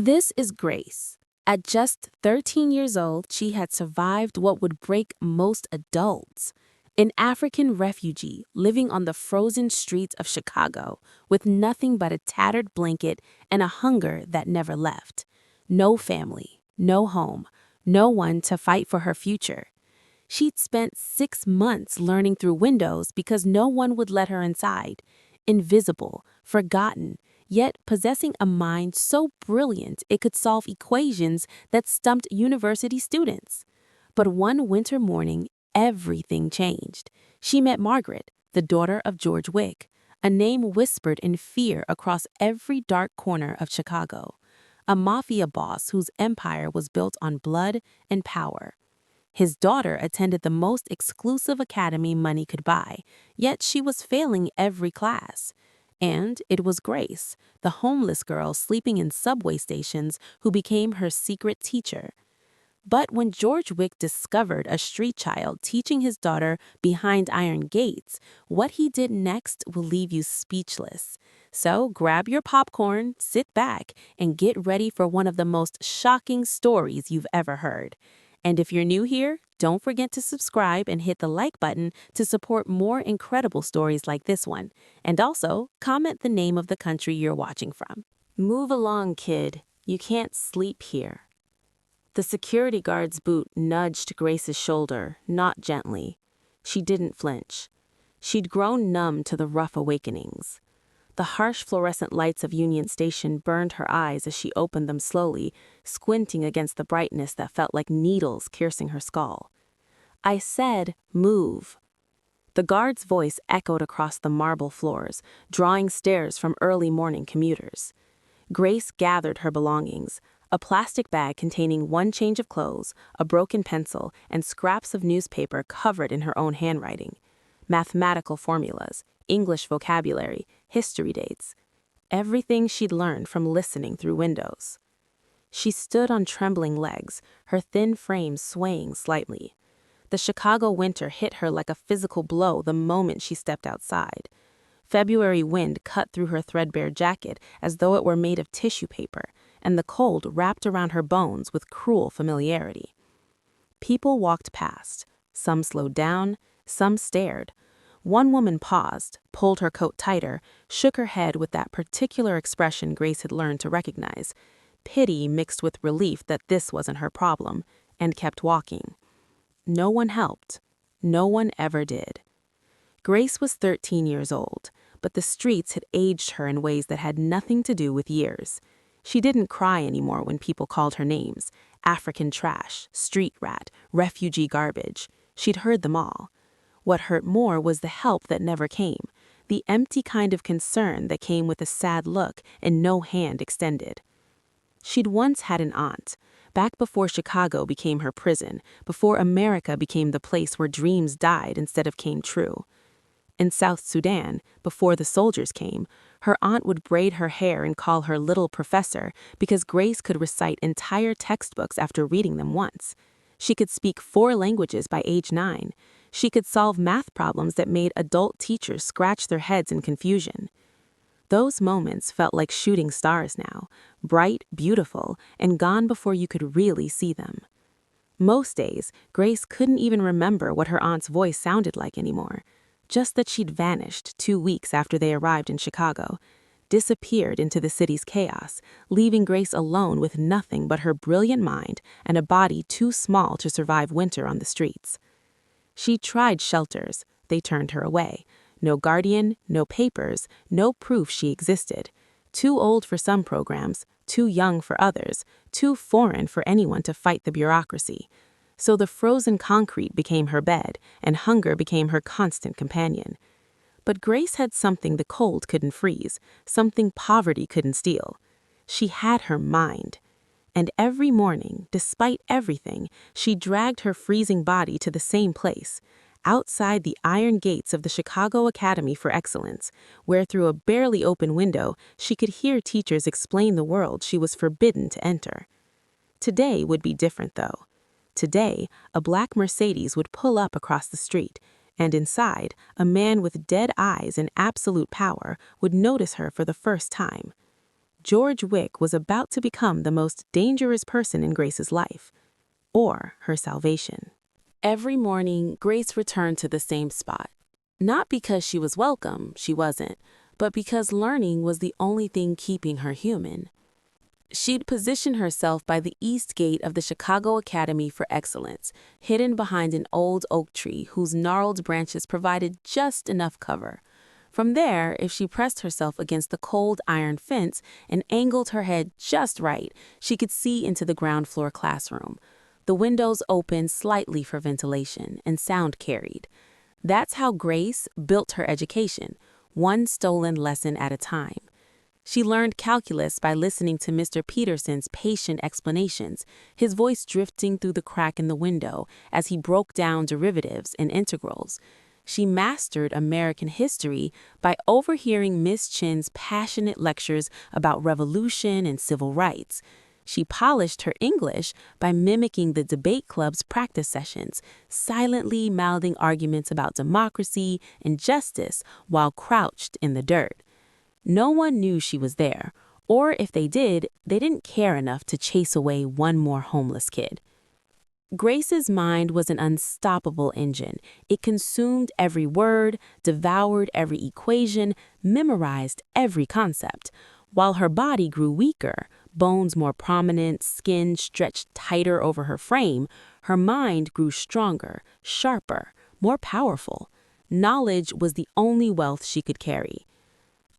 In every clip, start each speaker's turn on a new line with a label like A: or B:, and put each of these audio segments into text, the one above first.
A: This is Grace. At just 13 years old, she had survived what would break most adults. An African refugee living on the frozen streets of Chicago with nothing but a tattered blanket and a hunger that never left. No family, no home, no one to fight for her future. She'd spent 6 months learning through windows because no one would let her inside. Invisible, forgotten, yet possessing a mind so brilliant it could solve equations that stumped university students. But one winter morning, everything changed. She met Margaret, the daughter of George Wick, a name whispered in fear across every dark corner of Chicago. A mafia boss whose empire was built on blood and power. His daughter attended the most exclusive academy money could buy, yet she was failing every class. And it was Grace, the homeless girl sleeping in subway stations, who became her secret teacher. But when George Wick discovered a street child teaching his daughter behind iron gates, what he did next will leave you speechless. So grab your popcorn, sit back, and get ready for one of the most shocking stories you've ever heard. And if you're new here, don't forget to subscribe and hit the like button to support more incredible stories like this one. And also, comment the name of the country you're watching from. Move along, kid. You can't sleep here. The security guard's boot nudged Grace's shoulder, not gently. She didn't flinch. She'd grown numb to the rough awakenings. The harsh fluorescent lights of Union Station burned her eyes as she opened them slowly, squinting against the brightness that felt like needles piercing her skull. I said, move. The guard's voice echoed across the marble floors, drawing stares from early morning commuters. Grace gathered her belongings, a plastic bag containing one change of clothes, a broken pencil, and scraps of newspaper covered in her own handwriting. Mathematical formulas, English vocabulary, history dates. Everything she'd learned from listening through windows. She stood on trembling legs, her thin frame swaying slightly. The Chicago winter hit her like a physical blow the moment she stepped outside. February wind cut through her threadbare jacket as though it were made of tissue paper, and the cold wrapped around her bones with cruel familiarity. People walked past. Some slowed down, some stared. One woman paused, pulled her coat tighter, shook her head with that particular expression Grace had learned to recognize, pity mixed with relief that this wasn't her problem, and kept walking. No one helped. No one ever did. Grace was 13 years old, but the streets had aged her in ways that had nothing to do with years. She didn't cry anymore when people called her names: African trash, street rat, refugee garbage. She'd heard them all. What hurt more was the help that never came, the empty kind of concern that came with a sad look and no hand extended. She'd once had an aunt, back before Chicago became her prison, before America became the place where dreams died instead of came true. In South Sudan, before the soldiers came, her aunt would braid her hair and call her little professor because Grace could recite entire textbooks after reading them once. She could speak 4 languages by age 9. She could solve math problems that made adult teachers scratch their heads in confusion. Those moments felt like shooting stars now, bright, beautiful, and gone before you could really see them. Most days, Grace couldn't even remember what her aunt's voice sounded like anymore, just that she'd vanished 2 weeks after they arrived in Chicago, disappeared into the city's chaos, leaving Grace alone with nothing but her brilliant mind and a body too small to survive winter on the streets. She tried shelters. They turned her away. No guardian, no papers, no proof she existed. Too old for some programs, too young for others, too foreign for anyone to fight the bureaucracy. So the frozen concrete became her bed, and hunger became her constant companion. But Grace had something the cold couldn't freeze, something poverty couldn't steal. She had her mind. And every morning, despite everything, she dragged her freezing body to the same place, outside the iron gates of the Chicago Academy for Excellence, where through a barely open window she could hear teachers explain the world she was forbidden to enter. Today would be different, though. Today, a black Mercedes would pull up across the street, and inside, a man with dead eyes and absolute power would notice her for the first time. George Wick was about to become the most dangerous person in Grace's life, or her salvation. Every morning, Grace returned to the same spot. Not because she was welcome, she wasn't, but because learning was the only thing keeping her human. She'd position herself by the east gate of the Chicago Academy for Excellence, hidden behind an old oak tree whose gnarled branches provided just enough cover. From there, if she pressed herself against the cold iron fence and angled her head just right, she could see into the ground floor classroom. The windows opened slightly for ventilation, and sound carried. That's how Grace built her education, one stolen lesson at a time. She learned calculus by listening to Mr. Peterson's patient explanations, his voice drifting through the crack in the window as he broke down derivatives and integrals. She mastered American history by overhearing Miss Chin's passionate lectures about revolution and civil rights. She polished her English by mimicking the debate club's practice sessions, silently mouthing arguments about democracy and justice while crouched in the dirt. No one knew she was there, or if they did, they didn't care enough to chase away one more homeless kid. Grace's mind was an unstoppable engine. It consumed every word, devoured every equation, memorized every concept. While her body grew weaker, bones more prominent, skin stretched tighter over her frame, her mind grew stronger, sharper, more powerful. Knowledge was the only wealth she could carry.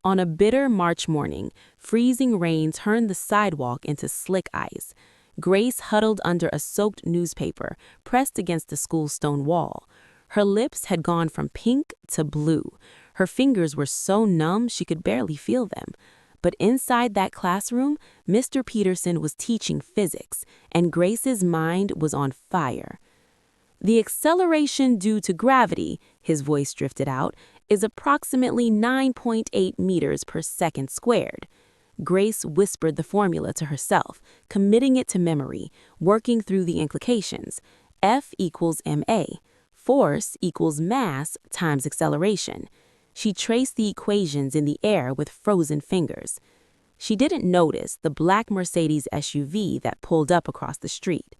A: On a bitter March morning, freezing rain turned the sidewalk into slick ice. Grace huddled under a soaked newspaper, pressed against the school's stone wall. Her lips had gone from pink to blue. Her fingers were so numb she could barely feel them. But inside that classroom, Mr. Peterson was teaching physics, and Grace's mind was on fire. The acceleration due to gravity, his voice drifted out, is approximately 9.8 meters per second squared. Grace whispered the formula to herself, committing it to memory, working through the implications. F equals ma. Force equals mass times acceleration. She traced the equations in the air with frozen fingers. She didn't notice the black Mercedes SUV that pulled up across the street.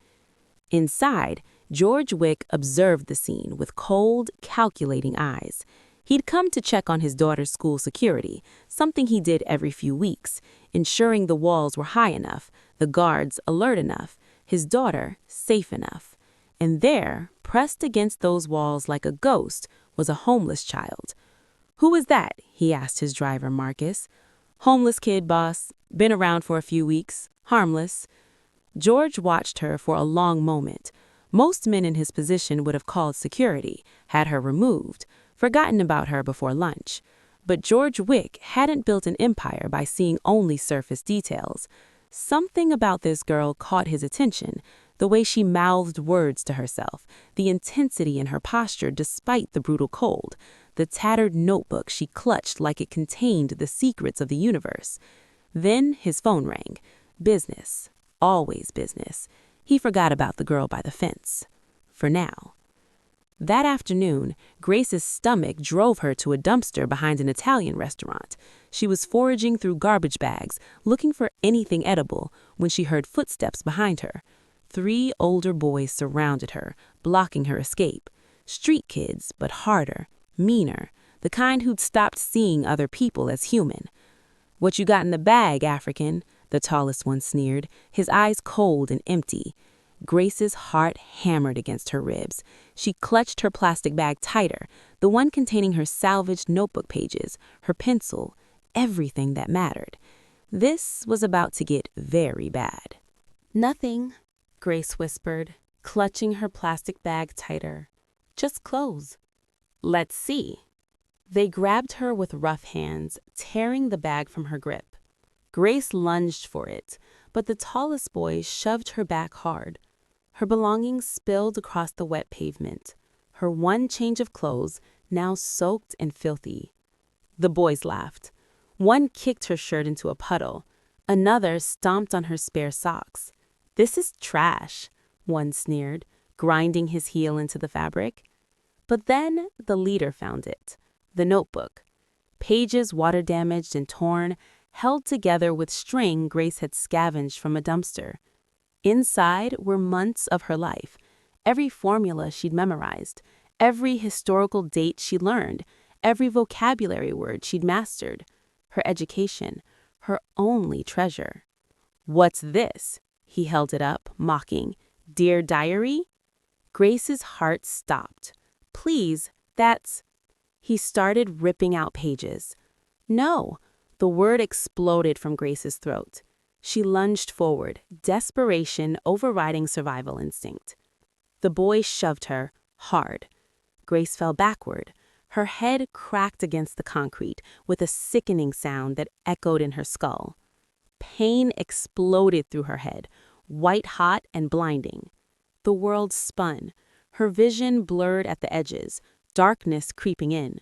A: Inside, George Wick observed the scene with cold, calculating eyes. He'd come to check on his daughter's school security, something he did every few weeks, ensuring the walls were high enough, the guards alert enough, his daughter safe enough. And there, pressed against those walls like a ghost, was a homeless child. "Who is that?" he asked his driver, Marcus. "Homeless kid, boss. Been around for a few weeks. Harmless." George watched her for a long moment. Most men in his position would have called security, had her removed, forgotten about her before lunch. But George Wick hadn't built an empire by seeing only surface details. Something about this girl caught his attention, the way she mouthed words to herself, the intensity in her posture despite the brutal cold, the tattered notebook she clutched like it contained the secrets of the universe. Then his phone rang. Business. Always business. He forgot about the girl by the fence. For now. That afternoon, Grace's stomach drove her to a dumpster behind an Italian restaurant. She was foraging through garbage bags, looking for anything edible, when she heard footsteps behind her. 3 older boys surrounded her, blocking her escape. Street kids, but harder, meaner, the kind who'd stopped seeing other people as human. "What you got in the bag, African?" the tallest one sneered, his eyes cold and empty. Grace's heart hammered against her ribs. She clutched her plastic bag tighter, the one containing her salvaged notebook pages, her pencil, everything that mattered. This was about to get very bad. "Nothing," Grace whispered, clutching her plastic bag tighter. "Just clothes." "Let's see." They grabbed her with rough hands, tearing the bag from her grip. Grace lunged for it, but the tallest boy shoved her back hard. Her belongings spilled across the wet pavement. Her one change of clothes, now soaked and filthy. The boys laughed. One kicked her shirt into a puddle. Another stomped on her spare socks. "This is trash," one sneered, grinding his heel into the fabric. But then the leader found it. The notebook. Pages water-damaged and torn, held together with string Grace had scavenged from a dumpster. Inside were months of her life, every formula she'd memorized, every historical date she learned, every vocabulary word she'd mastered, her education, her only treasure. "What's this?" He held it up, mocking. "Dear Diary?" Grace's heart stopped. "Please, that's—" He started ripping out pages. "No." The word exploded from Grace's throat. She lunged forward, desperation overriding survival instinct. The boy shoved her, hard. Grace fell backward. Her head cracked against the concrete with a sickening sound that echoed in her skull. Pain exploded through her head, white-hot and blinding. The world spun. Her vision blurred at the edges, darkness creeping in.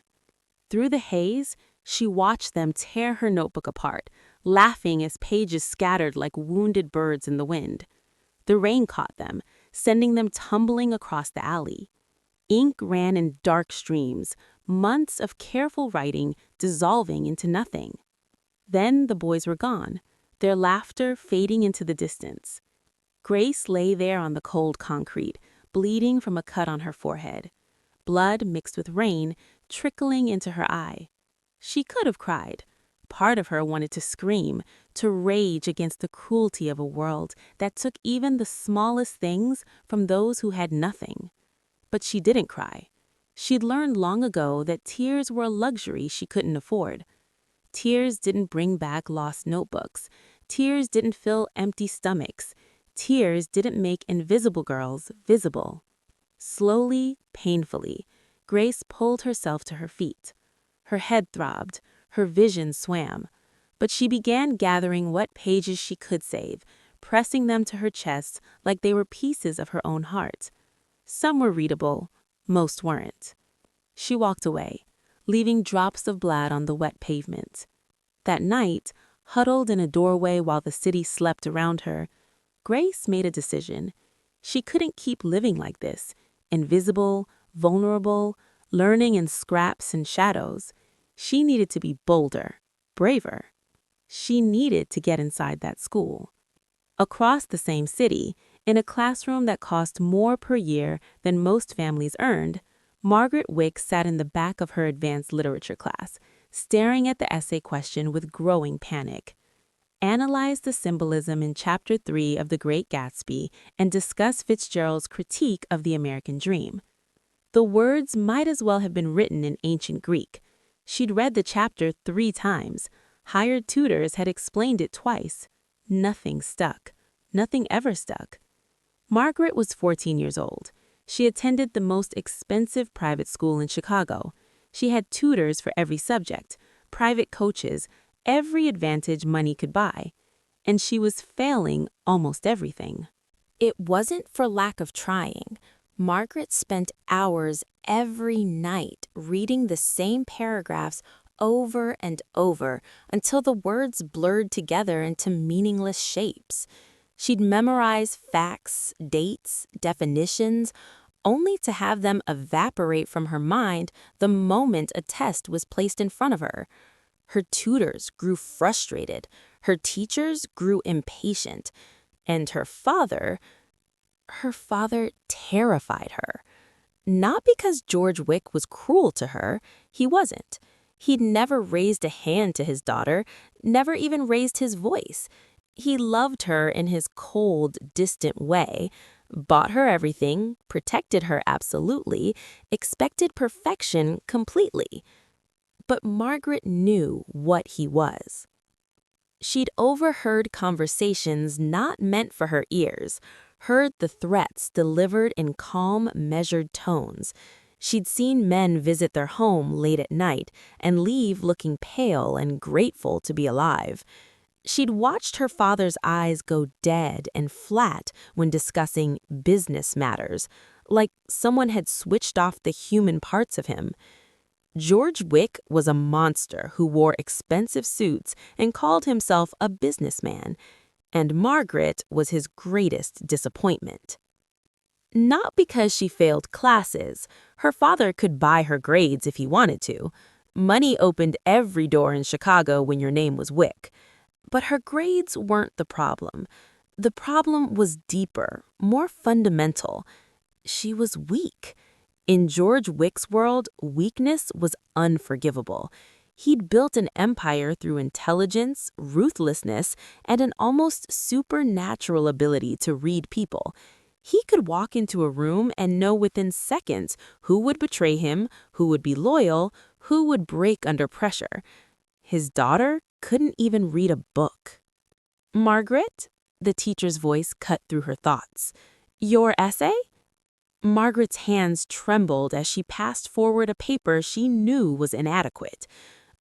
A: Through the haze, she watched them tear her notebook apart, laughing as pages scattered like wounded birds in the wind. The rain caught them, sending them tumbling across the alley. Ink ran in dark streams, months of careful writing dissolving into nothing. Then the boys were gone, their laughter fading into the distance. Grace lay there on the cold concrete, bleeding from a cut on her forehead. Blood mixed with rain, trickling into her eye. She could have cried. Part of her wanted to scream, to rage against the cruelty of a world that took even the smallest things from those who had nothing. But she didn't cry. She'd learned long ago that tears were a luxury she couldn't afford. Tears didn't bring back lost notebooks. Tears didn't fill empty stomachs. Tears didn't make invisible girls visible. Slowly, painfully, Grace pulled herself to her feet. Her head throbbed, her vision swam, but she began gathering what pages she could save, pressing them to her chest like they were pieces of her own heart. Some were readable, most weren't. She walked away, leaving drops of blood on the wet pavement. That night, huddled in a doorway while the city slept around her, Grace made a decision. She couldn't keep living like this, invisible, vulnerable, learning in scraps and shadows. She needed to be bolder, braver. She needed to get inside that school. Across the same city, in a classroom that cost more per year than most families earned, Margaret Wick sat in the back of her advanced literature class, staring at the essay question with growing panic. Analyze the symbolism in Chapter 3 of The Great Gatsby and discuss Fitzgerald's critique of the American dream. The words might as well have been written in ancient Greek. She'd read the chapter 3 times. Hired tutors had explained it twice. Nothing stuck. Nothing ever stuck. Margaret was 14 years old. She attended the most expensive private school in Chicago. She had tutors for every subject, private coaches, every advantage money could buy. And she was failing almost everything. It wasn't for lack of trying. Margaret spent hours every night reading the same paragraphs over and over until the words blurred together into meaningless shapes. She'd memorize facts, dates, definitions, only to have them evaporate from her mind the moment a test was placed in front of her. Her tutors grew frustrated, her teachers grew impatient, and her father terrified her. Not because George Wick was cruel to her, he wasn't. He'd never raised a hand to his daughter, never even raised his voice. He loved her in his cold, distant way, bought her everything, protected her absolutely, expected perfection completely. But Margaret knew what he was. She'd overheard conversations not meant for her ears, heard the threats delivered in calm, measured tones. She'd seen men visit their home late at night and leave looking pale and grateful to be alive. She'd watched her father's eyes go dead and flat when discussing business matters, like someone had switched off the human parts of him. George Wick was a monster who wore expensive suits and called himself a businessman, and Margaret was his greatest disappointment. Not because she failed classes. Her father could buy her grades if he wanted to. Money opened every door in Chicago when your name was Wick. But her grades weren't the problem. The problem was deeper, more fundamental. She was weak. In George Wick's world, weakness was unforgivable. He'd built an empire through intelligence, ruthlessness, and an almost supernatural ability to read people. He could walk into a room and know within seconds who would betray him, who would be loyal, who would break under pressure. His daughter couldn't even read a book. "Margaret?" The teacher's voice cut through her thoughts. "Your essay?" Margaret's hands trembled as she passed forward a paper she knew was inadequate.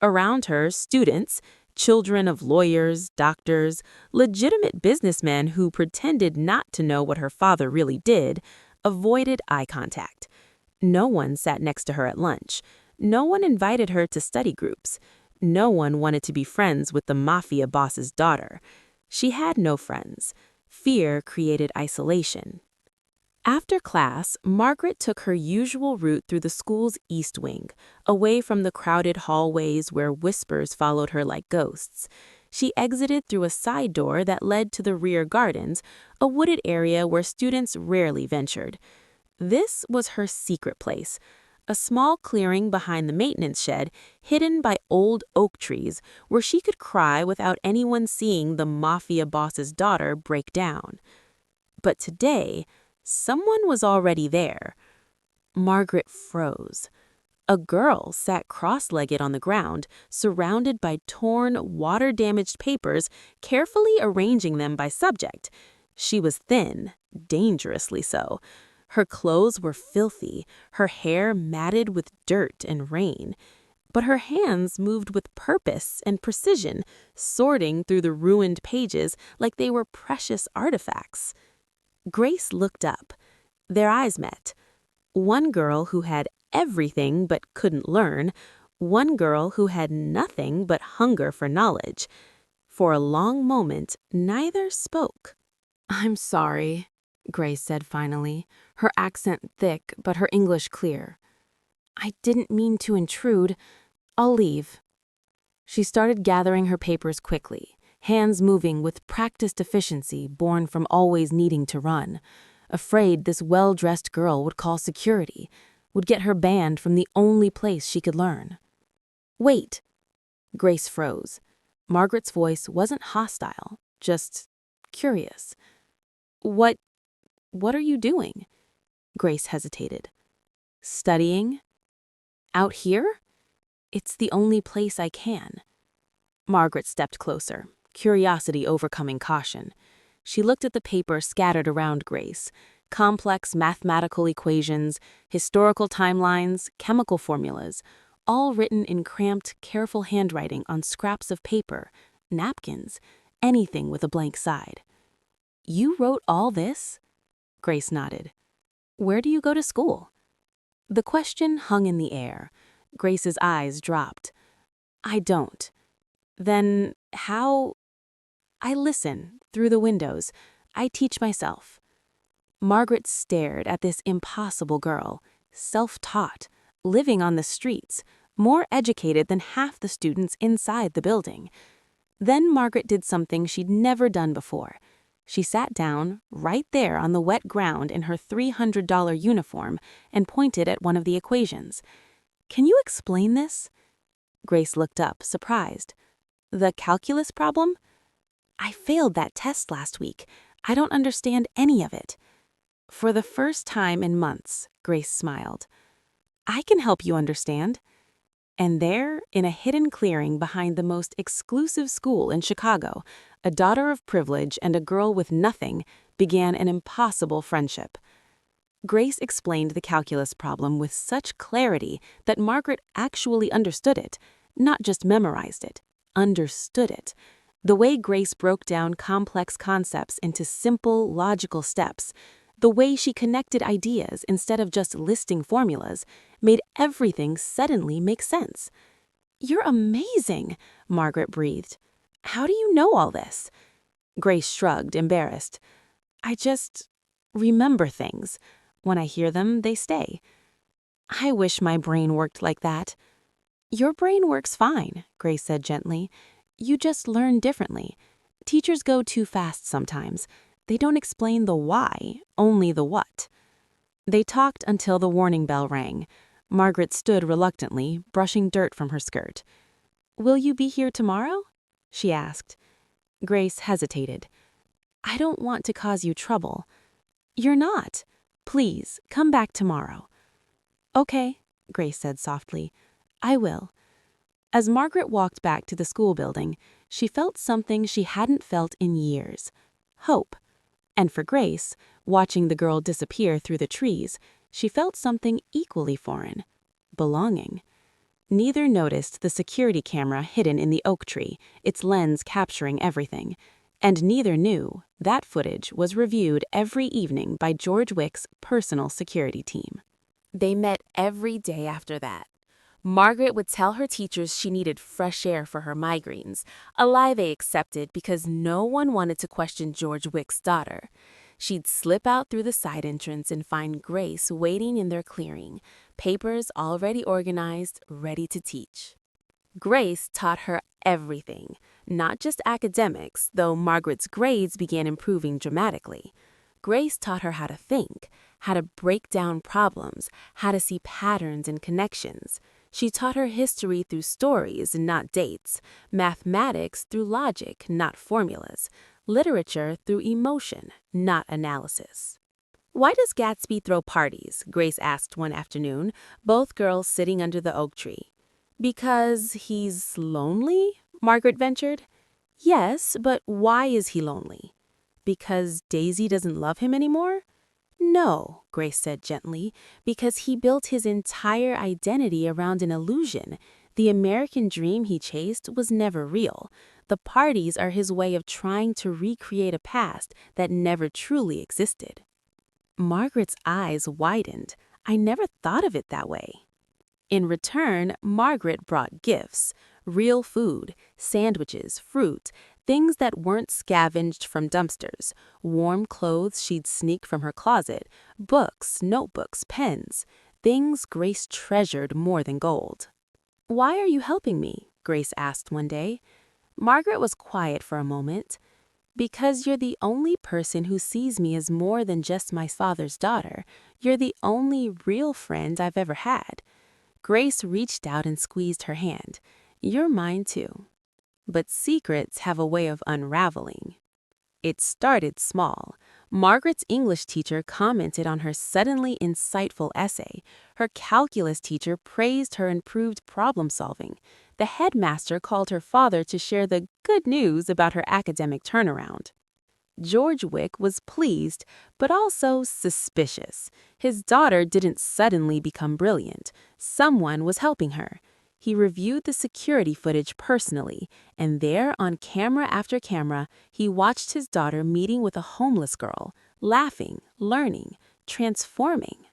A: Around her, students, children of lawyers, doctors, legitimate businessmen who pretended not to know what her father really did, avoided eye contact. No one sat next to her at lunch. No one invited her to study groups. No one wanted to be friends with the Mafia Boss's daughter. She had no friends. Fear created isolation. After class, Margaret took her usual route through the school's east wing, away from the crowded hallways where whispers followed her like ghosts. She exited through a side door that led to the rear gardens, a wooded area where students rarely ventured. This was her secret place, a small clearing behind the maintenance shed, hidden by old oak trees, where she could cry without anyone seeing the Mafia Boss's daughter break down. But today, someone was already there. Margaret froze. A girl sat cross-legged on the ground, surrounded by torn, water-damaged papers, carefully arranging them by subject. She was thin, dangerously so. Her clothes were filthy, her hair matted with dirt and rain. But her hands moved with purpose and precision, sorting through the ruined pages like they were precious artifacts. Grace looked up. Their eyes met. One girl who had everything but couldn't learn, one girl who had nothing but hunger for knowledge. For a long moment, neither spoke. "I'm sorry," Grace said finally, her accent thick but her English clear. "I didn't mean to intrude. I'll leave." She started gathering her papers quickly, hands moving with practiced efficiency born from always needing to run, afraid this well-dressed girl would call security, would get her banned from the only place she could learn. "Wait." Grace froze. Margaret's voice wasn't hostile, just curious. What are you doing?" Grace hesitated. "Studying? Out here? It's the only place I can." Margaret stepped closer, curiosity overcoming caution. She looked at the paper scattered around Grace. Complex mathematical equations, historical timelines, chemical formulas, all written in cramped, careful handwriting on scraps of paper, napkins, anything with a blank side. "You wrote all this?" Grace nodded. "Where do you go to school?" The question hung in the air. Grace's eyes dropped. "I don't." "Then how?" "I listen, through the windows. I teach myself." Margaret stared at this impossible girl, self-taught, living on the streets, more educated than half the students inside the building. Then Margaret did something she'd never done before. She sat down, right there on the wet ground in her $300 uniform, and pointed at one of the equations. "Can you explain this?" Grace looked up, surprised. "The calculus problem?" "I failed that test last week. I don't understand any of it." For the first time in months, Grace smiled. "I can help you understand." And there, in a hidden clearing behind the most exclusive school in Chicago, a daughter of privilege and a girl with nothing began an impossible friendship. Grace explained the calculus problem with such clarity that Margaret actually understood it, not just memorized it, understood it. The way Grace broke down complex concepts into simple, logical steps, the way she connected ideas instead of just listing formulas, made everything suddenly make sense. "You're amazing," Margaret breathed. "How do you know all this?" Grace shrugged, embarrassed. "I just remember things. When I hear them, they stay." "I wish my brain worked like that." Your brain works fine, Grace said gently. You just learn differently. Teachers go too fast sometimes. They don't explain the why, only the what. They talked until the warning bell rang. Margaret stood reluctantly, brushing dirt from her skirt. Will you be here tomorrow? She asked. Grace hesitated. I don't want to cause you trouble. You're not. Please, come back tomorrow. Okay, Grace said softly. I will. As Margaret walked back to the school building, she felt something she hadn't felt in years. Hope. And for Grace, watching the girl disappear through the trees, she felt something equally foreign. Belonging. Neither noticed the security camera hidden in the oak tree, its lens capturing everything. And neither knew that footage was reviewed every evening by George Wick's personal security team. They met every day after that. Margaret would tell her teachers she needed fresh air for her migraines, a lie they accepted because no one wanted to question George Wick's daughter. She'd slip out through the side entrance and find Grace waiting in their clearing, papers already organized, ready to teach. Grace taught her everything, not just academics, though Margaret's grades began improving dramatically. Grace taught her how to think, how to break down problems, how to see patterns and connections. She taught her history through stories, not dates, mathematics through logic, not formulas, literature through emotion, not analysis. Why does Gatsby throw parties? Grace asked one afternoon, both girls sitting under the oak tree. Because he's lonely? Margaret ventured. Yes, but why is he lonely? Because Daisy doesn't love him anymore? No, Grace said gently, because he built his entire identity around an illusion. The American dream he chased was never real. The parties are his way of trying to recreate a past that never truly existed. Margaret's eyes widened. I never thought of it that way. In return, Margaret brought gifts, real food, sandwiches, fruit, things that weren't scavenged from dumpsters, warm clothes she'd sneak from her closet, books, notebooks, pens, things Grace treasured more than gold. Why are you helping me? Grace asked one day. Margaret was quiet for a moment. Because you're the only person who sees me as more than just my father's daughter. You're the only real friend I've ever had. Grace reached out and squeezed her hand. You're mine too. But secrets have a way of unraveling. It started small. Margaret's English teacher commented on her suddenly insightful essay. Her calculus teacher praised her improved problem solving. The headmaster called her father to share the good news about her academic turnaround. George Wick was pleased, but also suspicious. His daughter didn't suddenly become brilliant. Someone was helping her. He reviewed the security footage personally, and there, on camera after camera, he watched his daughter meeting with a homeless girl, laughing, learning, transforming.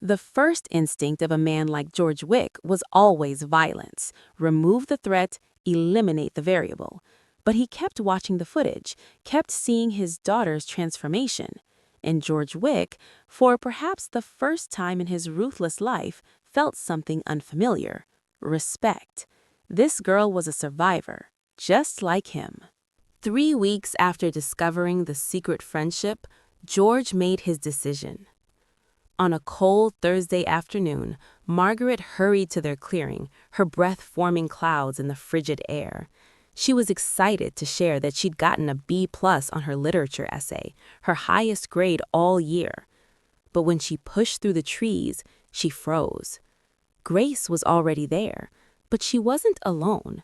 A: The first instinct of a man like George Wick was always violence. Remove the threat, eliminate the variable. But he kept watching the footage, kept seeing his daughter's transformation. And George Wick, for perhaps the first time in his ruthless life, felt something unfamiliar. Respect. This girl was a survivor, just like him. 3 weeks after discovering the secret friendship, George made his decision. On a cold Thursday afternoon, Margaret hurried to their clearing, her breath forming clouds in the frigid air. She was excited to share that she'd gotten a B+ on her literature essay, her highest grade all year. But when she pushed through the trees, she froze. Grace was already there, but she wasn't alone.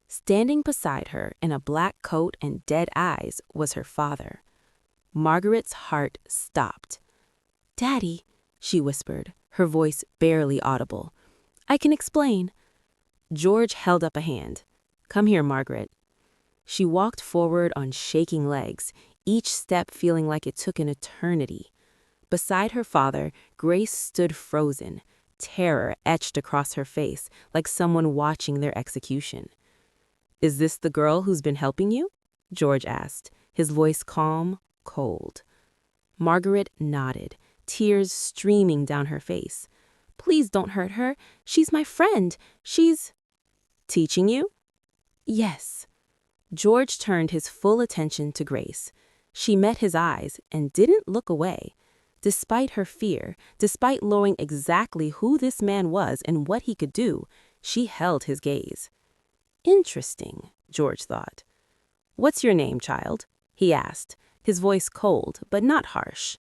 A: Standing beside her in a black coat and dead eyes was her father. Margaret's heart stopped. "Daddy," she whispered, her voice barely audible. "I can explain." George held up a hand. "Come here, Margaret." She walked forward on shaking legs, each step feeling like it took an eternity. Beside her father, Grace stood frozen, terror etched across her face like someone watching their execution. "Is this the girl who's been helping you?" George asked, his voice calm, cold. Margaret nodded, tears streaming down her face. "Please don't hurt her. She's my friend. She's..." Teaching you? Yes. George turned his full attention to Grace. She met his eyes and didn't look away. Despite her fear, despite knowing exactly who this man was and what he could do, she held his gaze. Interesting, George thought. What's your name, child? He asked, his voice cold but not harsh.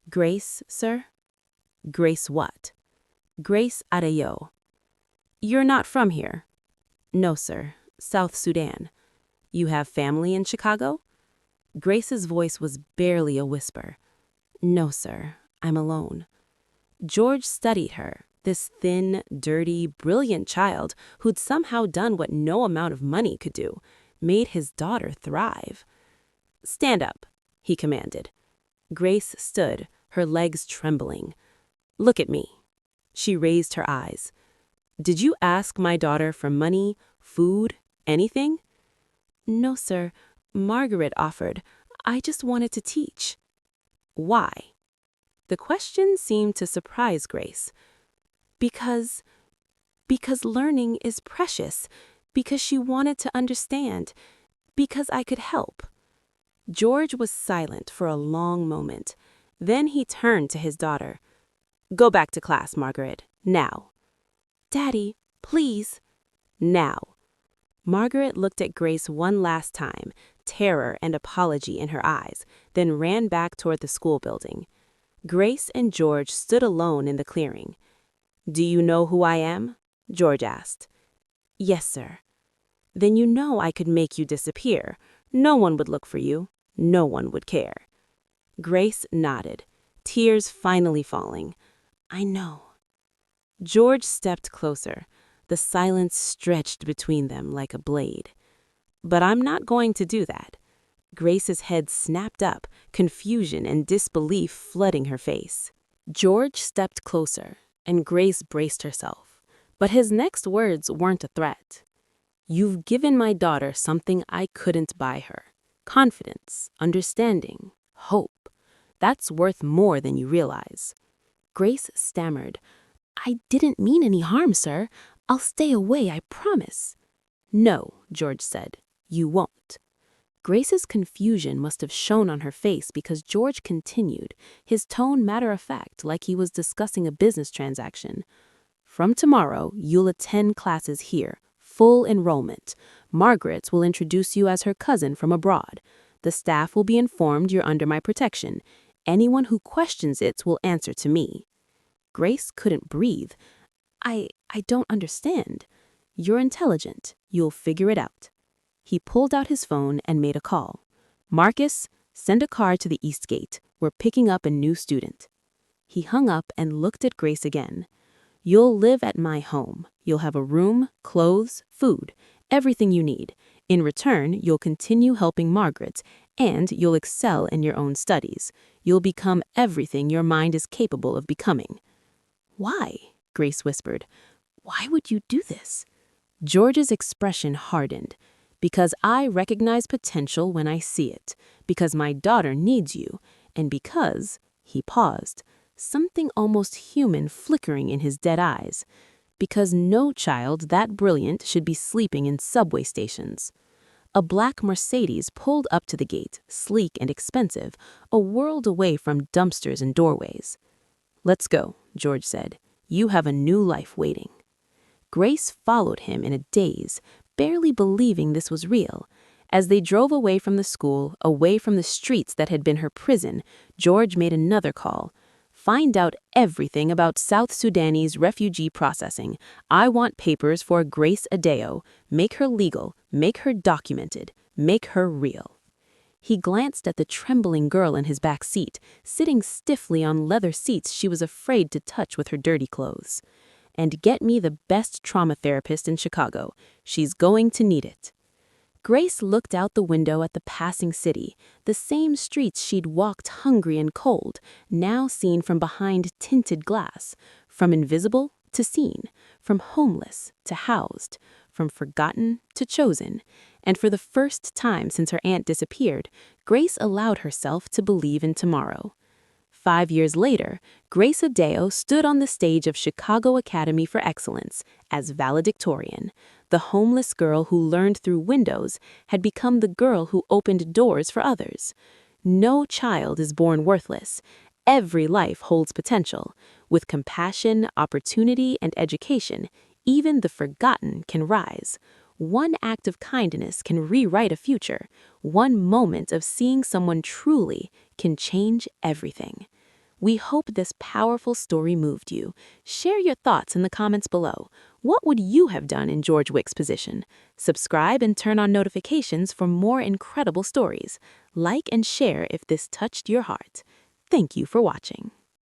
A: Grace, sir? Grace what? Grace Adeyo. You're not from here? No, sir. South Sudan. You have family in Chicago? Grace's voice was barely a whisper. No, sir. I'm alone. George studied her, this thin, dirty, brilliant child who'd somehow done what no amount of money could do, made his daughter thrive. Stand up, he commanded. Grace stood, her legs trembling. Look at me. She raised her eyes. Did you ask my daughter for money, food, anything? No, sir. Margaret offered. I just wanted to teach. Why? The question seemed to surprise Grace. Because learning is precious. Because she wanted to understand. Because I could help. George was silent for a long moment. Then he turned to his daughter. Go back to class, Margaret. Now. Daddy, please. Now. Margaret looked at Grace one last time, terror and apology in her eyes, then ran back toward the school building. Grace and George stood alone in the clearing. Do you know who I am? George asked. Yes, sir. Then you know I could make you disappear. No one would look for you. No one would care. Grace nodded, tears finally falling. I know. George stepped closer. The silence stretched between them like a blade. But I'm not going to do that. Grace's head snapped up, confusion and disbelief flooding her face. George stepped closer, and Grace braced herself. But his next words weren't a threat. You've given my daughter something I couldn't buy her. Confidence, understanding, hope. That's worth more than you realize. Grace stammered. I didn't mean any harm, sir. I'll stay away, I promise. No, George said. You won't. Grace's confusion must have shown on her face because George continued, his tone matter-of-fact like he was discussing a business transaction. From tomorrow, you'll attend classes here, full enrollment. Margaret will introduce you as her cousin from abroad. The staff will be informed you're under my protection. Anyone who questions it will answer to me. Grace couldn't breathe. I don't understand. You're intelligent. You'll figure it out. He pulled out his phone and made a call. Marcus, send a car to the East Gate. We're picking up a new student. He hung up and looked at Grace again. You'll live at my home. You'll have a room, clothes, food, everything you need. In return, you'll continue helping Margaret, and you'll excel in your own studies. You'll become everything your mind is capable of becoming. Why? Grace whispered. Why would you do this? George's expression hardened. Because I recognize potential when I see it. Because my daughter needs you. And because, he paused, something almost human flickering in his dead eyes. Because no child that brilliant should be sleeping in subway stations. A black Mercedes pulled up to the gate, sleek and expensive, a world away from dumpsters and doorways. Let's go, George said. You have a new life waiting. Grace followed him in a daze, barely believing this was real. As they drove away from the school, away from the streets that had been her prison, George made another call. Find out everything about South Sudanese refugee processing. I want papers for Grace Adeyo. Make her legal, make her documented, make her real. He glanced at the trembling girl in his back seat, sitting stiffly on leather seats she was afraid to touch with her dirty clothes. And get me the best trauma therapist in Chicago. She's going to need it. Grace looked out the window at the passing city, the same streets she'd walked hungry and cold, now seen from behind tinted glass, from invisible to seen, from homeless to housed, from forgotten to chosen. And for the first time since her aunt disappeared, Grace allowed herself to believe in tomorrow. 5 years later, Grace Adeo stood on the stage of Chicago Academy for Excellence as valedictorian. The homeless girl who learned through windows had become the girl who opened doors for others. No child is born worthless. Every life holds potential. With compassion, opportunity, and education, even the forgotten can rise. One act of kindness can rewrite a future. One moment of seeing someone truly can change everything. We hope this powerful story moved you. Share your thoughts in the comments below. What would you have done in George Wick's position? Subscribe and turn on notifications for more incredible stories. Like and share if this touched your heart. Thank you for watching.